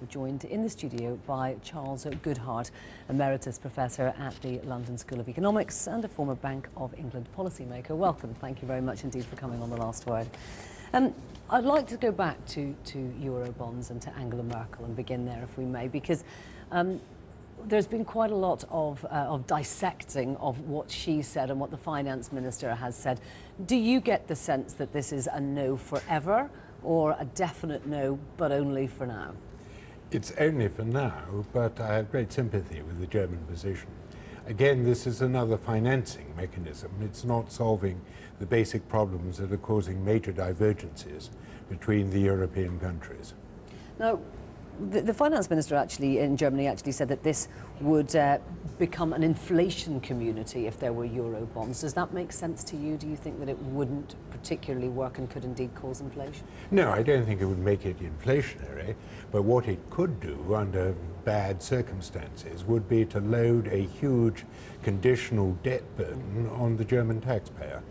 We're joined in the studio by Charles Goodhart, Emeritus Professor at the London School of Economics and a former Bank of England policymaker. Welcome. Thank you very much indeed for coming on The Last Word. I'd like to go back to Eurobonds and to Angela Merkel and begin there, if we may, because there's been quite a lot of dissecting of what she said and what the finance minister has said. Do you get the sense that this is a no forever or a definite no, but only for now? It's only for now, but I have great sympathy with the German position. Again, this is another financing mechanism. It's not solving the basic problems that are causing major divergences between the European countries. Now, the finance minister in Germany actually said that this would become an inflation community if there were Eurobonds. Does that make sense to you? Do you think that it wouldn't particularly work and could indeed cause inflation? No, I don't think it would make it inflationary, but what it could do under bad circumstances would be to load a huge conditional debt burden on the German taxpayer,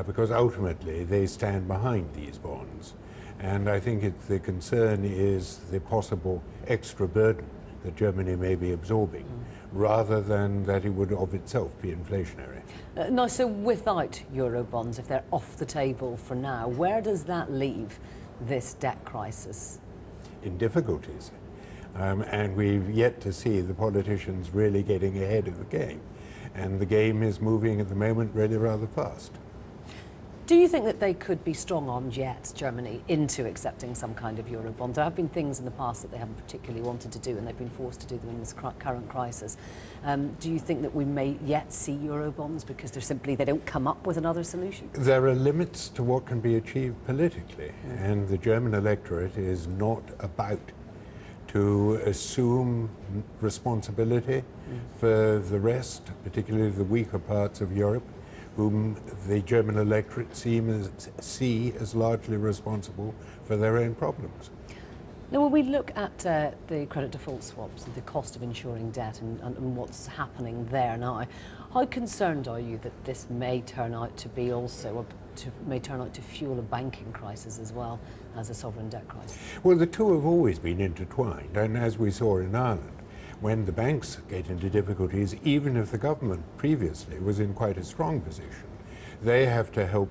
because ultimately they stand behind these bonds. And I think the concern is the possible extra burden that Germany may be absorbing, rather than that it would of itself be inflationary. No, so without Eurobonds, if they're off the table for now, where does that leave this debt crisis? In difficulties. And we've yet to see the politicians really getting ahead of the game. And the game is moving at the moment really rather fast. Do you think that they could be strong-armed yet, Germany, into accepting some kind of Eurobond? There have been things in the past that they haven't particularly wanted to do, and they've been forced to do them in this current crisis. Do you think that we may yet see Eurobonds because they don't come up with another solution? There are limits to what can be achieved politically, and the German electorate is not about to assume responsibility for the rest, particularly the weaker parts of Europe, whom the German electorate see as largely responsible for their own problems. Now, when we look at the credit default swaps and the cost of insuring debt and what's happening there now, how concerned are you that this may turn out to be to fuel a banking crisis as well as a sovereign debt crisis? Well, the two have always been intertwined, and as we saw in Ireland, when the banks get into difficulties, even if the government previously was in quite a strong position, they have to help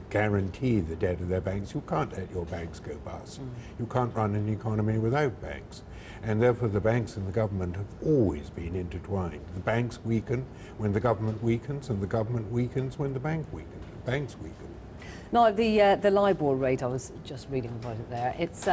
guarantee the debt of their banks. You can't let your banks go bust. You can't run an economy without banks. And therefore the banks and the government have always been intertwined. The banks weaken when the government weakens, and the government weakens when the banks weaken. Now, the Libor rate, I was just reading about it there, it's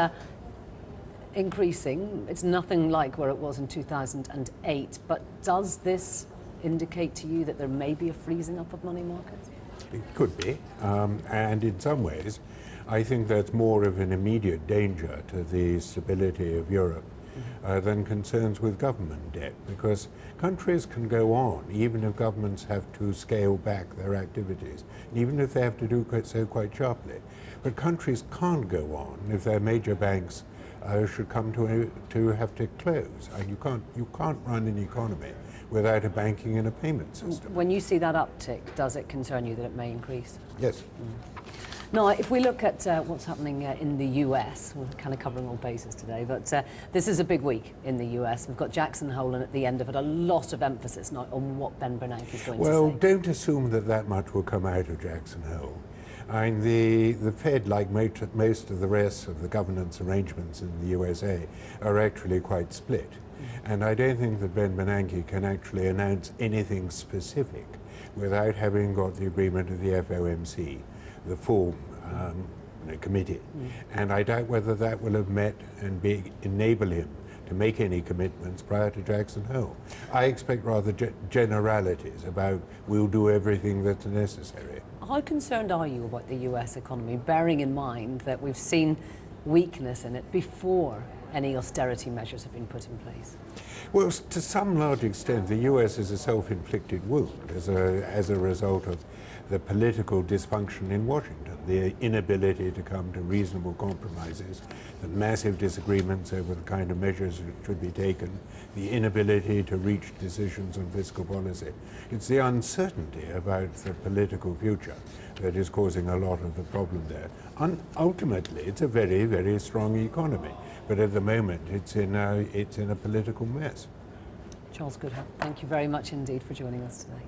increasing. It's nothing like where it was in 2008, but does this indicate to you that there may be a freezing up of money markets? It could be, and in some ways I think that's more of an immediate danger to the stability of Europe than concerns with government debt, because countries can go on even if governments have to scale back their activities, even if they have to do so quite sharply. But countries can't go on if their major banks should come to have to close. And you can't run an economy without a banking and a payment system. When you see that uptick, does it concern you that it may increase? Yes. Now, if we look at what's happening in the US, we're kind of covering all bases today, but this is a big week in the US. We've got Jackson Hole, and at the end of it, a lot of emphasis now on what Ben Bernanke is going to say. Well, don't assume that much will come out of Jackson Hole. I mean, the Fed, like most of the rest of the governance arrangements in the USA, are actually quite split. And I don't think that Ben Bernanke can actually announce anything specific without having got the agreement of the FOMC, the full committee. And I doubt whether that will have met and enable him to make any commitments prior to Jackson Hole. I expect rather generalities about we'll do everything that's necessary. How concerned are you about the US economy, bearing in mind that we've seen weakness in it before any austerity measures have been put in place? Well, to some large extent, the US is a self-inflicted wound as a result of the political dysfunction in Washington, the inability to come to reasonable compromises, the massive disagreements over the kind of measures that should be taken, the inability to reach decisions on fiscal policy. It's the uncertainty about the political future that is causing a lot of the problem there. Ultimately, it's a very, very strong economy, but at the moment it's in a political mess. Charles Goodhart, thank you very much indeed for joining us today.